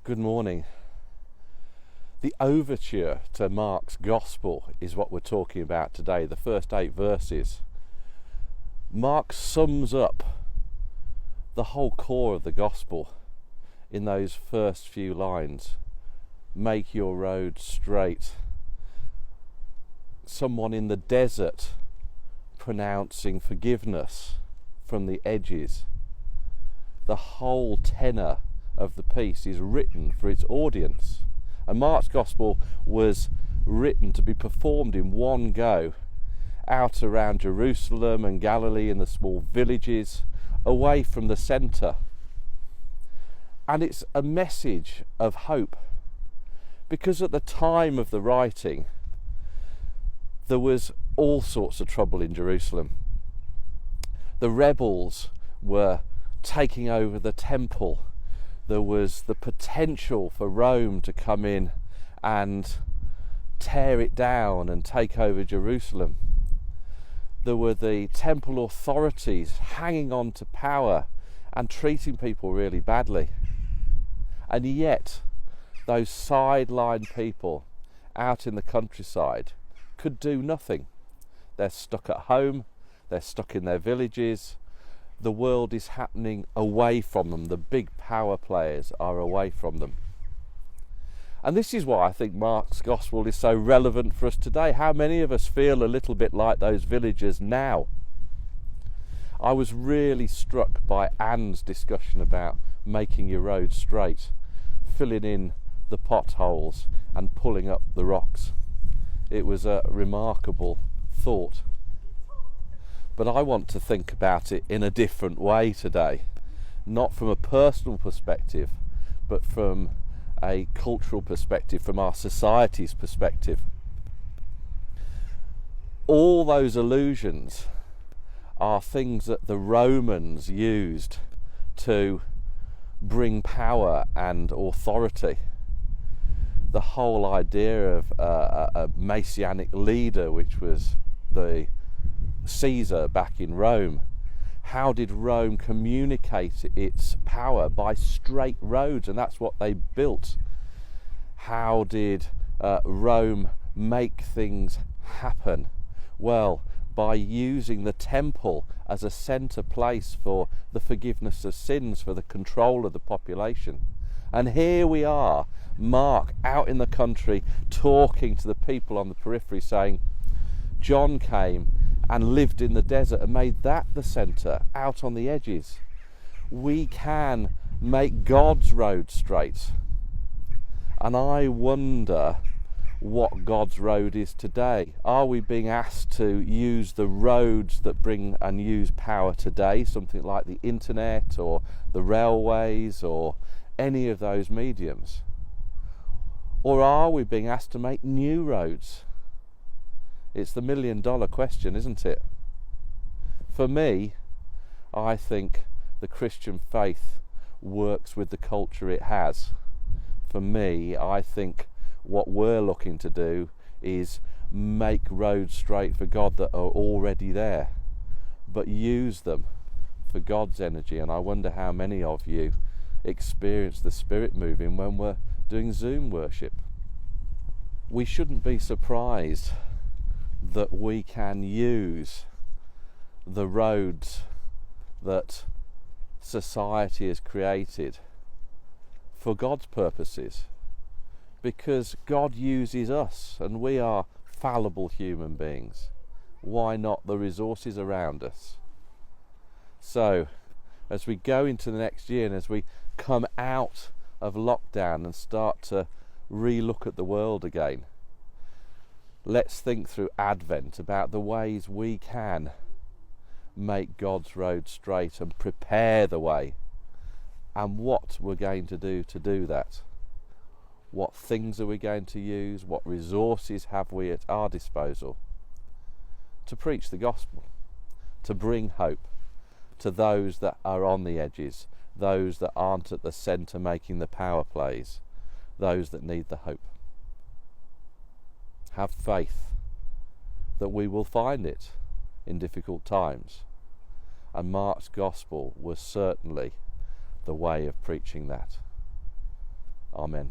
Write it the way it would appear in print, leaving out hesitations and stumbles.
Good morning. The overture to Mark's Gospel is what we're talking about today, the first 8 verses. Mark sums up the whole core of the Gospel in those first few lines. Make your road straight. Someone in the desert pronouncing forgiveness from the edges. The whole tenor of the piece is written for its audience. And Mark's Gospel was written to be performed in one go, out around Jerusalem and Galilee in the small villages, away from the centre. And it's a message of hope, because at the time of the writing, there was all sorts of trouble in Jerusalem. The rebels were taking over the temple. There was the potential for Rome to come in and tear it down and take over Jerusalem. There were the temple authorities hanging on to power and treating people really badly. And yet, those sideline people out in the countryside could do nothing. They're stuck at home, they're stuck in their villages. The world is happening away from them. The big power players are away from them. And this is why I think Mark's Gospel is so relevant for us today. How many of us feel a little bit like those villagers now? I was really struck by Anne's discussion about making your road straight, filling in the potholes and pulling up the rocks. It was a remarkable thought. But I want to think about it in a different way today, not from a personal perspective, but from a cultural perspective, from our society's perspective. All those illusions are things that the Romans used to bring power and authority. The whole idea of a messianic leader, which was the Caesar back in Rome. How did Rome communicate its power? By straight roads, and that's what they built. How did Rome make things happen? Well, by using the temple as a centre place for the forgiveness of sins, for the control of the population. And here we are, Mark out in the country talking to the people on the periphery, saying, John came and lived in the desert and made that the centre, out on the edges. We can make God's road straight. And I wonder what God's road is today. Are we being asked to use the roads that bring and use power today, something like the internet or the railways or any of those mediums? Or are we being asked to make new roads? It's the $1 million question, isn't it? For me, I think the Christian faith works with the culture it has. For me, I think what we're looking to do is make roads straight for God that are already there, but use them for God's energy. And I wonder how many of you experience the Spirit moving when we're doing Zoom worship. We shouldn't be surprised that we can use the roads that society has created for God's purposes, because God uses us and we are fallible human beings. Why not the resources around us? So as we go into the next year and as we come out of lockdown and start to re-look at the world again, let's think through Advent about the ways we can make God's road straight and prepare the way, and what we're going to do that. What things are we going to use? What resources have we at our disposal to preach the gospel, to bring hope to those that are on the edges, those that aren't at the centre making the power plays, those that need the hope. Have faith that we will find it in difficult times. And Mark's Gospel was certainly the way of preaching that. Amen.